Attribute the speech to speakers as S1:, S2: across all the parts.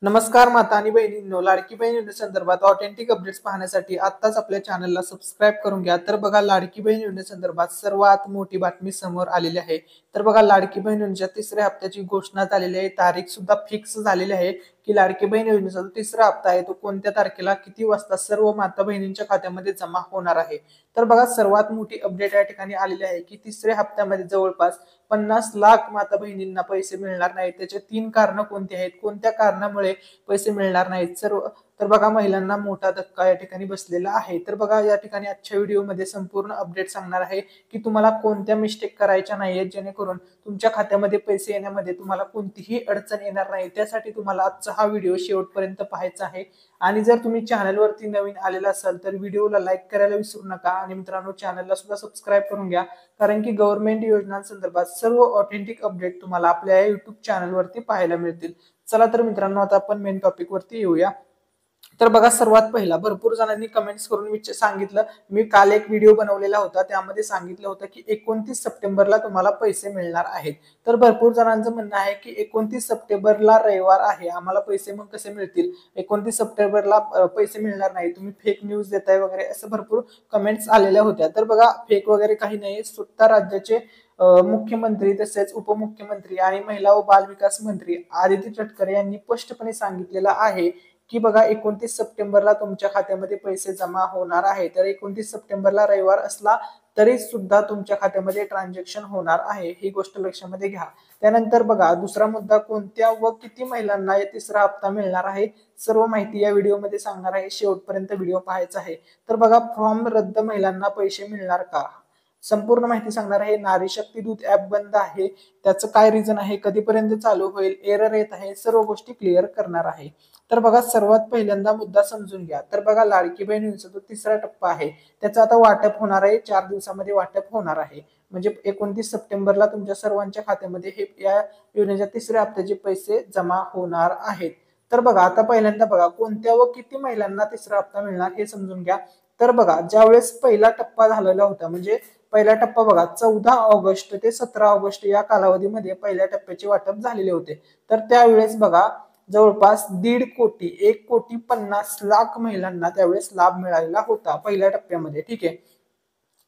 S1: नमस्कार माता आणि बहिणींनो, लाडकी बहीण योजनेसंदर्भात ऑथेंटिक अपडेट्स पाहण्यासाठी आत्ताच आपल्या चॅनलला सबस्क्राईब करून घ्या। तर बघा, लाडकी बहीण योजनेसंदर्भात सर्वात मोठी बातमी समोर आलेली आहे। तर बघा, लाडकी बहीण योजनेच्या तिसऱ्या हप्त्याची घोषणा झालेली आहे। तारीख सुद्धा फिक्स झालेली आहे की लाडकी बहीण योजनेचा तिसरा हप्ता आहे तो कोणत्या तारखेला किती वाजता सर्व माता बहिणींच्या खात्यामध्ये जमा होणार आहे। तर बघा, सर्वात मोठी अपडेट या ठिकाणी आलेली आहे की तिसऱ्या हप्त्यामध्ये जवळपास 50 लाख माता बहिणींना पैसे मिळणार नाहीत। त्याचे 3 कारण कोणती आहेत, कोणत्या कारणामुळे पैसे मिळणार नाहीत सर्व, तर बघा महिलांना मोठा धक्का या ठिकाणी बसलेला आहे। तर बघा, या ठिकाणी आजच्या व्हिडिओमध्ये संपूर्ण अपडेट सांगणार आहे की तुम्हाला कोणत्या मिस्टेक करायच्या नाहीयेत जेणेकरून तुमच्या खात्यामध्ये पैसे येण्यामध्ये तुम्हाला कोणतीही अडचण येणार नाही। त्यासाठी तुम्हाला आजचा हा व्हिडिओ शेवटपर्यंत पाहायचा आहे। आणि जर तुम्ही चॅनलवरती नवीन आलेला असाल तर व्हिडिओला लाईक करायला विसरू नका आणि मित्रांनो, चॅनलला सुद्धा सबस्क्राईब करून घ्या, कारण की गव्हर्नमेंट योजनांसंदर्भात सर्व ऑथेंटिक अपडेट तुम्हाला आपल्या युट्यूब चॅनलवरती पाहायला मिळतील। चला तर मित्रांनो, आता आपण मेन टॉपिक वरती येऊया। तर बघा, सर्वात पहिला भरपूर जणांनी कमेंट्स करून सांगितलं, मी काल एक व्हिडिओ बनवलेला होता त्यामध्ये सांगितलं होतं की 29 सप्टेंबरला तुम्हाला पैसे मिळणार आहेत। तर भरपूर जणांचं म्हणणं आहे की 29 सप्टेंबरला रविवार आहे, आम्हाला पैसे मग कसे मिळतील, 29 सप्टेंबरला पैसे मिळणार नाही, तुम्ही फेक न्यूज देताय वगैरे असं भरपूर कमेंट्स आलेल्या होत्या। तर बघा, फेक वगैरे काही नाही, स्वतः राज्याचे मुख्यमंत्री तसेच उपमुख्यमंत्री आणि महिला व बाल विकास मंत्री आदिती तटकरे यांनी स्पष्टपणे सांगितलेलं आहे की बघा, 29 सप्टेंबरला तुमच्या खात्यामध्ये पैसे जमा होणार आहे। तर 29 सप्टेंबरला रविवार असला तरी सुद्धा तुमच्या खात्यामध्ये ट्रान्झॅक्शन होणार आहे, ही गोष्ट लक्षामध्ये घ्या। त्यानंतर बघा, दुसरा मुद्दा, कोणत्या व किती महिलांना या तिसरा हप्ता मिळणार आहे सर्व माहिती या व्हिडिओमध्ये सांगणार आहे, शेवटपर्यंत व्हिडिओ पाहायचा आहे। तर बघा, फॉर्म रद्द महिलांना पैसे मिळणार का, संपूर्ण माहिती सांगणार आहे। नारी शक्ती दूत ऍप बंद आहे, त्याचं काय रिझन आहे, कधीपर्यंत चालू होईल, एरर येत आहे, सर्व गोष्टी क्लिअर करणार आहे। तर बघा, सर्वात पहिल्यांदा मुद्दा समजून घ्या। तर बघा, लाडकी बहीण योजनेचा जो तिसरा टप्पा आहे त्याचा आता वाटप होणार आहे, 4 दिवसामध्ये वाटप होणार आहे। म्हणजे 29 सप्टेंबरला तुमच्या सर्वांच्या खात्यामध्ये हे या योजनेच्या तिसऱ्या हप्त्याचे पैसे जमा होणार आहेत। तर बघा, आता पहिल्यांदा बघा, कोणत्या व किती महिलांना तिसरा हप्ता मिळणार हे समजून घ्या। तर बघा, ज्यावेळेस पहिला टप्पा झालेला होता, म्हणजे पहिला टप्पा बघा 14 ऑगस्ट ते 17 ऑगस्ट या कालावधीमध्ये पहिल्या टप्प्याचे वाटप झालेले होते। तर त्यावेळेस बघा, जवळपास 1.5 कोटी 1,50,00,000 महिलांना त्यावेळेस लाभ मिळालेला होता पहिल्या टप्प्यामध्ये, ठीक आहे।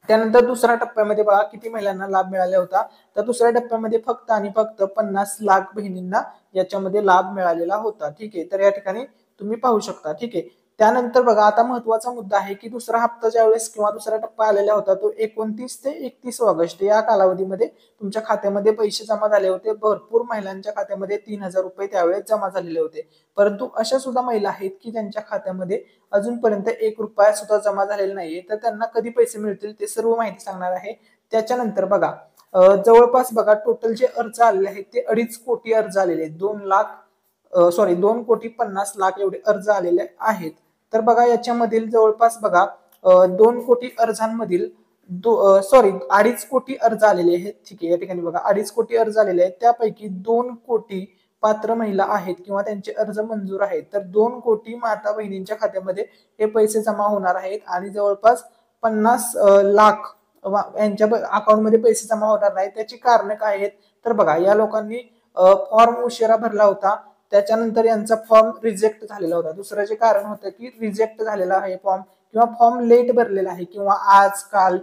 S1: त्यानंतर दुसऱ्या टप्प्यामध्ये बघा किती महिलांना लाभ मिळाला होता, तर दुसऱ्या टप्प्यामध्ये फक्त आणि फक्त 50 लाख बहिणींना याच्यामध्ये लाभ मिळालेला होता, ठीक आहे। तर या ठिकाणी तुम्ही पाहू शकता, ठीक आहे। त्यानंतर बघा, आता महत्वाचा मुद्दा आहे की दुसरा हप्ता ज्यावेळेस किंवा दुसरा टप्पा आलेला होता तो 29 ते 31 ऑगस्ट या कालावधीमध्ये तुमच्या खात्यामध्ये पैसे जमा झाले होते। भरपूर महिलांच्या खात्यामध्ये 3,000 रुपये त्यावेळेस जमा झालेले होते, परंतु अशा सुद्धा महिला आहेत की ज्यांच्या खात्यामध्ये अजूनपर्यंत 1 रुपया सुद्धा जमा झालेला नाहीये। तर त्यांना कधी पैसे मिळतील ते सर्व माहिती सांगणार आहे। त्याच्यानंतर बघा, जवळपास बघा टोटल जे अर्ज आलेले आहेत ते 2.5 कोटी अर्ज आलेले आहेत, 2,50,00,000 एवढे अर्ज आलेले आहेत। तर बघा, याच्यामधील जवळपास बघा 2 कोटी अर्जांमधील 2.5 कोटी अर्ज आलेले आहेत, ठीक आहे। या ठिकाणी बघा 2.5 कोटी अर्ज आलेले आहेत, त्यापैकी 2 कोटी पात्र महिला आहेत किंवा त्यांचे अर्ज मंजूर आहेत। तर 2 कोटी माता बहिणींच्या खात्यामध्ये हे पैसे जमा होणार आहेत आणि जवळपास 50 लाख यांच्या अकाउंटमध्ये पैसे जमा होणार नाहीत। त्याची कारण काय आहेत, तर बघा, या लोकांनी फॉर्म उशिरा भरला होता, त्याच्यानंतर यांचा फॉर्म रिजेक्ट झालेला होता। दुसरं जे कारण होतं की रिजेक्ट झालेला आहे फॉर्म, किंवा फॉर्म लेट भरलेला आहे, किंवा आज काल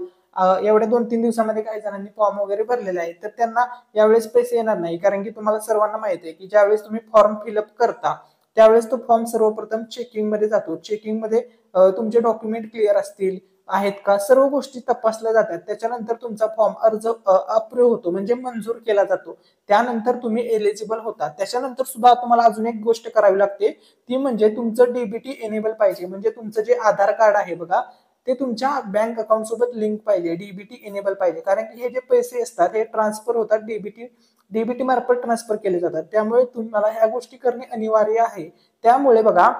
S1: एवढ्या 2-3 दिवसामध्ये काही जणांनी फॉर्म वगैरे भरलेले आहे, तर त्यांना यावेळेस पैसे येणार नाही। कारण की तुम्हाला सर्वांना माहिती आहे की ज्यावेळेस तुम्ही फॉर्म फिलअप करता त्यावेळेस तो फॉर्म सर्वप्रथम चेकिंग मध्ये जातो, चेकिंग मध्ये तुमचे डॉक्युमेंट क्लिअर असतील आहेत का, सर्व गोष्टी तपासल्या जातात। त्याच्यानंतर तुमचा फॉर्म अर्ज अप्रूव्ह होतो, म्हणजे मंजूर केला जातो, त्यानंतर तुम्ही एलिजिबल होता। त्याच्यानंतर सुद्धा तुम्हाला अजून एक गोष्ट करावी लागते, ती म्हणजे तुमचं डीबीटी एनेबल पाहिजे, म्हणजे तुमचं जे आधार कार्ड आहे बघा ते तुमच्या बँक अकाउंट सोबत लिंक पाहिजे, डीबीटी एनेबल पाहिजे। कारण की हे जे पैसे असतात हे ट्रान्सफर होतात, डीबीटी मार्फत ट्रान्सफर केले जातात, त्यामुळे तुम्हाला ह्या गोष्टी करणे अनिवार्य आहे। त्यामुळे बघा,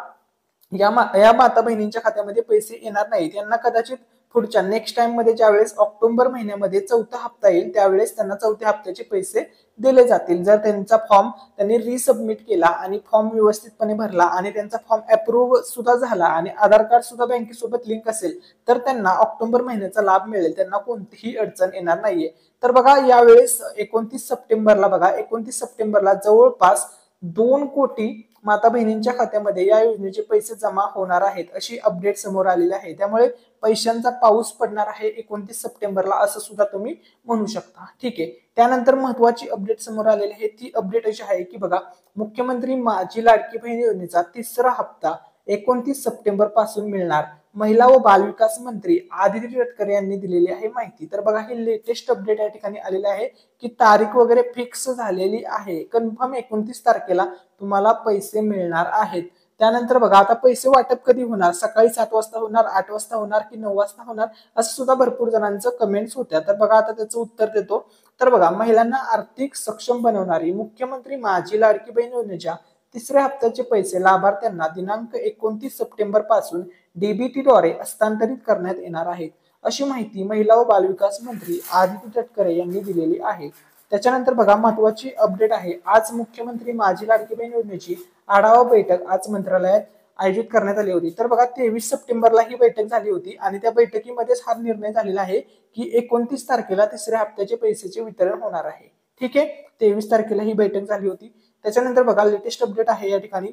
S1: या माता बहिणींच्या खात्यामध्ये पैसे येणार नाही, त्यांना कदाचित पुढच्या नेक्स्ट टाइम मध्ये ज्यावेळेस ऑक्टोबर महिन्यामध्ये चौथा हप्ता येईल त्यावेळेस त्यांना चौथ्या हप्त्याचे पैसे दिले जातील। जर त्यांचा फॉर्म त्यांनी रिसबमिट केला आणि फॉर्म व्यवस्थितपणे भरला आणि त्यांचा फॉर्म अप्रूव्ह सुद्धा झाला आणि आधार कार्ड सुद्धा बँकेसोबत लिंक असेल तर त्यांना ऑक्टोबर महिन्याचा लाभ मिळेल, त्यांना कोणतीही अडचण येणार नाहीये। तर बघा, यावेळेस 29 सप्टेंबरला जवळपास 2 कोटी माता बहिणींच्या खात्यामध्ये या योजनेचे पैसे जमा होणार आहेत अशी अपडेट समोर आलेली आहे। त्यामुळे पैशांचा पाऊस पडणार आहे 29 सप्टेंबरला असं सुद्धा तुम्ही म्हणू शकता। ठीक आहे, त्यानंतर महत्वाची अपडेट समोर आलेली आहे, ती अपडेट अशी आहे की बघा, मुख्यमंत्री माझी लाडकी बहीण योजनेचा तिसरा हप्ता 29 सप्टेंबर पासून मिळणार, महिला व बालविकास मंत्री आदिती तटकरे यांनी दिलेली आहे माहिती। तर बघा, ही लेटेस्ट अपडेट या ठिकाणी आलेली आहे की तारीख वगैरे फिक्स झालेली आहे, कन्फर्म 29 तारखेला तुम्हाला पैसे मिळणार आहेत। त्यानंतर बघा, आता पैसे वाटप कधी होणार, सकाळी 7 वाजता होणार, 8 वाजता होणार की 9 वाजता होणार, असं सुद्धा भरपूर जणांचं कमेंट्स होत्या। तर बघा, आता त्याचं उत्तर देतो। तर बघा, महिलांना आर्थिक सक्षम बनवणारी मुख्यमंत्री माझी लाडकी बहीण योजनेच्या तिसऱ्या हप्त्याचे पैसे लाभार्थ्यांना दिनांक 29 सप्टेंबर पासून डीबीटी द्वारे हस्तांतरित करण्यात येणार आहेत, अशी माहिती महिला व बालविकास मंत्री आदिती तटकरे यांनी दिलेली आहे। त्याच्यानंतर बघा, महत्वाची अपडेट आहे, आज मुख्यमंत्री माझी लाडकी बहीण योजनेची आढावा बैठक आज मंत्रालयात आयोजित करण्यात आली होती। तर बघा, 23 सप्टेंबरला ही बैठक झाली होती आणि त्या बैठकीमध्येच हा निर्णय झालेला आहे की 29 तारखेला तिसऱ्या हप्त्याचे पैसेचे वितरण होणार आहे। ठीक आहे, 23 तारखेला ही बैठक झाली होती। त्याच्यानंतर बघा, लेटेस्ट अपडेट आहे या ठिकाणी।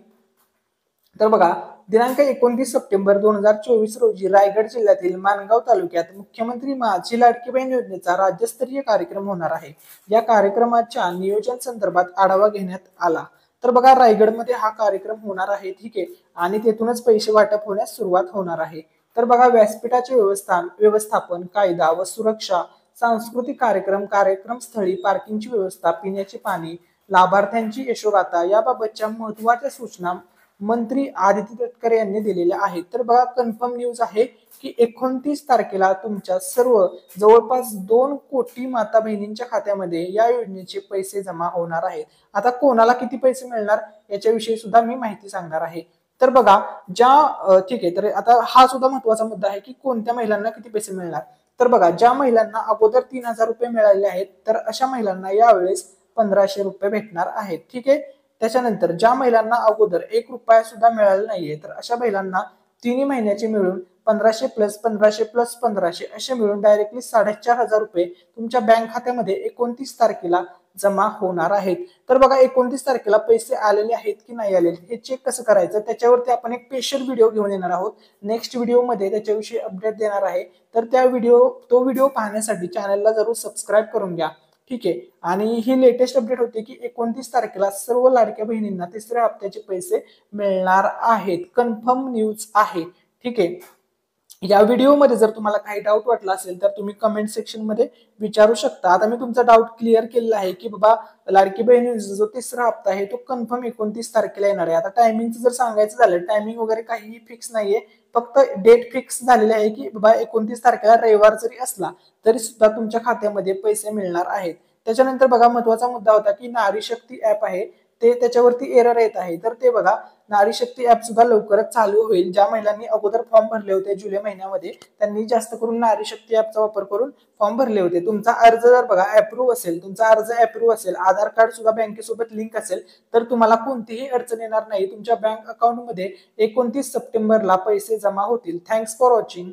S1: तर बघा, दिनांक 29 सप्टेंबर 2024 रोजी रायगड जिल्ह्यातील माणगाव तालुक्यात मुख्यमंत्री माझी लाडकी बहीण योजनेचा राज्यस्तरीय कार्यक्रम होणार आहे। या कार्यक्रमाच्या नियोजन संदर्भात आढावा घेण्यात आला। तर बघा, रायगडमध्ये हा कार्यक्रम होणार आहे। ठीक आहे, आणि तेथूनच पैसे वाटप होण्यास सुरुवात होणार आहे। तर बघा, व्यासपीठाचे व्यवस्थापन, कायदा व सुरक्षा, सांस्कृतिक कार्यक्रम, कार्यक्रमस्थळी पार्किंगची व्यवस्था, पिण्याचे पाणी, लाभार्थ्यांची यशोगाथा याबाबतच्या महत्वाच्या सूचना मंत्री आदिती तटकरे यांनी दिलेल्या आहेत। तर बघा, कन्फर्म न्यूज आहे की 29 तारखेला तुमच्या सर्व जवळपास 2 कोटी माता बहिणींच्या खात्यामध्ये या योजनेचे पैसे जमा होणार आहेत। आता कोणाला किती पैसे मिळणार याच्याविषयी सुद्धा मी माहिती सांगणार आहे। तर बघा, ठीक आहे, तर आता हा सुद्धा महत्वाचा मुद्दा आहे की कोणत्या महिलांना किती पैसे मिळणार। तर बघा, ज्या महिलांना अगोदर 3000 रुपये मिळालेले आहेत, तर अशा महिलांना यावेळेस 1500 रुपये भेटणार आहेत। ठीक आहे, त्याच्यानंतर ज्या महिलांना अगोदर 1 रुपया सुद्धा मिळाला नाहीये, तर अशा महिलांना तिन्ही महिन्याचे मिळून 1500 प्लस 1500 प्लस 1500 असे मिळून डायरेक्टली 4500 रुपये तुमच्या बँक खात्यामध्ये 29 तारखेला जमा होणार आहेत। तर बघा, 29 तारखेला पैसे आलेले आहेत की नाही आलेले हे चेक कसं करायचं, त्याच्यावरती आपण एक स्पेशल व्हिडिओ घेऊन येणार आहोत। नेक्स्ट व्हिडिओमध्ये त्याच्याविषयी अपडेट देणार आहे। तर तो व्हिडिओ पाहण्यासाठी चॅनलला जरूर सबस्क्राईब करून घ्या। ठीक आहे, आणि ही लेटेस्ट अपडेट होती की 29 तारखेला सर्व लाडक्या बहिणींना तिसऱ्या हप्त्याचे पैसे मिळणार आहेत, कन्फर्म न्यूज आहे। ठीक आहे, या व्हिडिओमध्ये जर तुम्हाला काही डाऊट वाटला असेल तर तुम्ही कमेंट सेक्शन मध्ये विचारू शकता। आता मी तुमचा डाऊट क्लिअर केलेला आहे की बाबा, लाडकी बहिणीचा जो तिसरा हप्ता आहे तो कन्फर्म 29 तारखेला येणार आहे। आता टायमिंगचं जर सांगायचं झालं, टायमिंग वगैरे काहीही फिक्स नाहीये, फक्त डेट फिक्स झालेली आहे की बाबा 29 तारखेला रविवार जरी असला तरी सुद्धा तुमच्या खात्यामध्ये पैसे मिळणार आहेत। त्याच्यानंतर बघा, महत्वाचा मुद्दा होता की नारी शक्ती ऍप आहे ते त्याच्यावरती एरर येत आहे। तर ते बघा, नारी शक्ती ऍप सुद्धा लवकरच चालू होईल। ज्या महिलांनी अगोदर फॉर्म भरले होते जुलै महिन्यामध्ये, त्यांनी जास्त करून नारी शक्ती ऍपचा वापर करून फॉर्म भरले होते। तुमचा अर्ज जर बघा अप्रूव्ह असेल, तुमचा अर्ज अप्रूव्ह असेल, आधार कार्ड सुद्धा बँकेसोबत लिंक असेल, तर तुम्हाला कोणतीही अडचण येणार नाही। तुमच्या बँक अकाउंटमध्ये 29 सप्टेंबरला पैसे जमा होतील। Thanks for watching.